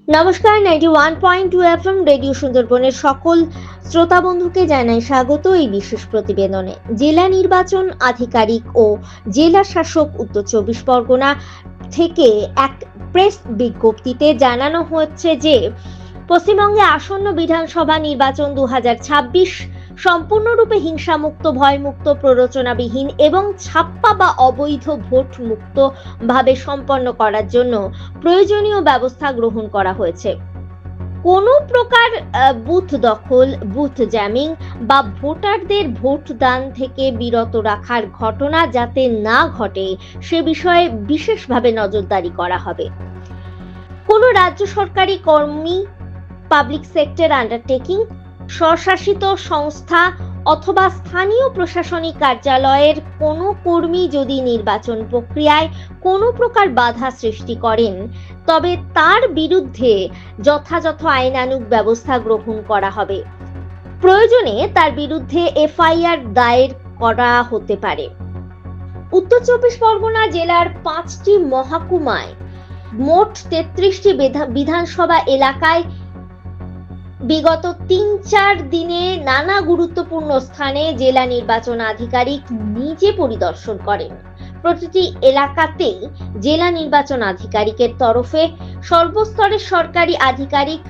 নমস্কার, 91.2 FM radio সুন্দরবনের সকল শ্রোতা বন্ধুকে জানাই স্বাগত এই বিশেষ প্রতিবেদনে। জেলা নির্বাচন আধিকারিক ও জেলা শাসক উত্তর 24 পরগনা থেকে এক প্রেস বিজ্ঞপ্তিতে জানানো হচ্ছে যে পশ্চিমবঙ্গে আসন্ন বিধানসভা নির্বাচন 2026 সম্পূর্ণরূপে হিংসামুক্ত, ভয়মুক্ত, প্ররোচনাবিহীন এবং ছাপ্পা বা অবৈধ ভোট মুক্ত ভাবে সম্পন্ন করার জন্য প্রয়োজনীয় ব্যবস্থা গ্রহণ করা হয়েছে। কোনো প্রকার বুথ দখল, বুথ জ্যামিং বা ভোটারদের ভোটদান থেকে বিরত রাখার ঘটনা যাতে না ঘটে সে বিষয়ে বিশেষভাবে নজরদারি করা হবে। কোনো রাজ্য সরকারি কর্মী, পাবলিক সেক্টর আন্ডারটেকিং, স্বশাসিত সংস্থা অথবা স্থানীয় প্রশাসনিক কার্যালয়ের কোনো কর্মী যদি নির্বাচন প্রক্রিয়ায় কোনো প্রকার বাধা সৃষ্টি করেন তবে তার বিরুদ্ধে যথাযথ আইনানুগ ব্যবস্থা গ্রহণ করা হবে। প্রয়োজনে তার বিরুদ্ধে এফআইআর দায়ের করা হতে পারে। উত্তর 24 পরগনা জেলার 5টি মহকুমায় মোট 33টি বিধানসভা এলাকায় বিগত 3-4 দিনে নানা গুরুত্বপূর্ণ স্থানে জেলা নির্বাচন আধিকারিক নিজে পরিদর্শন করেন। প্রতিটি এলাকাতেই জেলা নির্বাচন আধিকারিকের তরফে সর্বস্তরের সরকারি আধিকারিক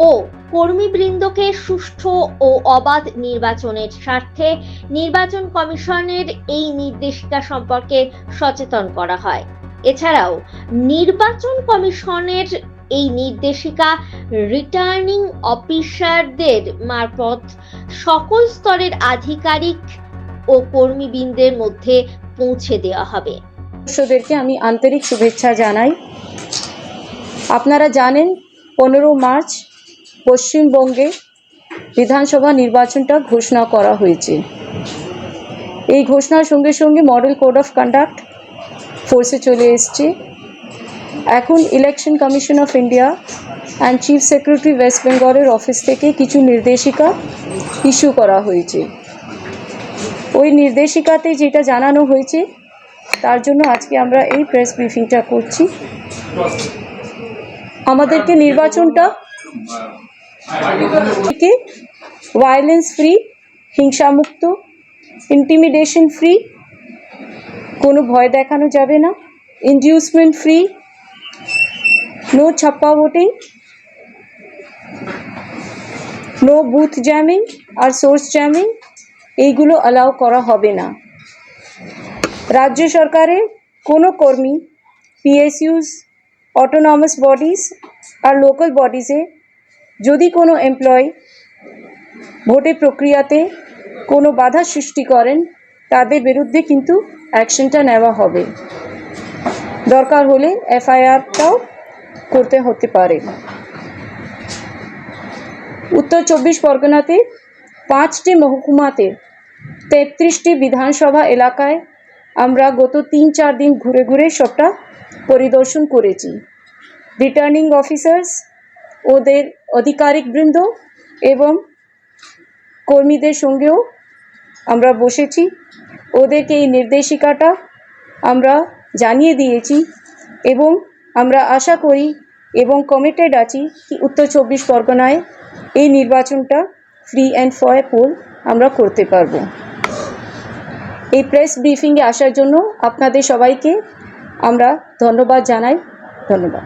ও কর্মীবৃন্দকে সুষ্ঠু ও অবাধ নির্বাচনের স্বার্থে নির্বাচন কমিশনের এই নির্দেশিকা সম্পর্কে সচেতন করা হয়। এছাড়াও নির্বাচন কমিশনের এই নির্দেশিকা রিটার্নিং অফিসারদের মারফত সকল স্তরের আধিকারিক ও কর্মীবৃন্দের মধ্যে পৌঁছে দেওয়া হবে। দর্শকদেরকে আমি আন্তরিক শুভেচ্ছা জানাই। আপনারা জানেন 15 মার্চ পশ্চিমবঙ্গে বিধানসভা নির্বাচনটা ঘোষণা করা হয়েছে। এই ঘোষণার সঙ্গে সঙ্গে মডেল কোড অফ কন্ডাক্ট ফোর্সে চলে এসছে। এখন election commission of India and chief secretary West বেঙ্গলের অফিস থেকে কিছু নির্দেশিকা ইস্যু করা হয়েছে। ওই নির্দেশিকাতে যেটা জানানো হয়েছে তার জন্য আজকে আমরা এই প্রেস ব্রিফিংটা করছি। আমাদেরকে নির্বাচনটা ভায়োলেন্স ফ্রি, হিংসামুক্ত, ইন্টিমিডেশন ফ্রি, কোনো ভয় দেখানো যাবে না, ইনডিউসমেন্ট ফ্রি, নো ছাপ্পা ভোটিং, নো বুথ জ্যামিং আর সোর্স জ্যামিং, এইগুলো অ্যালাউ করা হবে না। রাজ্য সরকারের কোনো কর্মী, পিএসইউস, অটোনমাস বডিজ আর লোকাল বডিজে যদি কোনো এমপ্লয়ি ভোটের প্রক্রিয়াতে কোনো বাধা সৃষ্টি করেন তাদের বিরুদ্ধে কিন্তু অ্যাকশনটা নেওয়া হবে। দরকার হলে এফআইআরটাও করতে হতে পারে। উত্তর 24 পরগনাতে 5টি মহকুমাতে 33টি বিধানসভা এলাকায় আমরা গত 3-4 দিন ঘুরে ঘুরে সবটা পরিদর্শন করেছি। রিটার্নিং অফিসার্স, ওদের আধিকারিকবৃন্দ এবং কর্মীদের সঙ্গেও আমরা বসেছি। ওদেরকে এই নির্দেশিকাটা আমরা জানিয়ে দিয়েছি এবং আমরা আশা করি এবং কমিটেড আছি কি উত্তর 24 পরগনায় এই নির্বাচনটা ফ্রি অ্যান্ড ফেয়ার পোল আমরা করতে পারবো। এই প্রেস ব্রিফিংয়ে আসার জন্য আপনাদের সবাইকে আমরা ধন্যবাদ জানাই। ধন্যবাদ।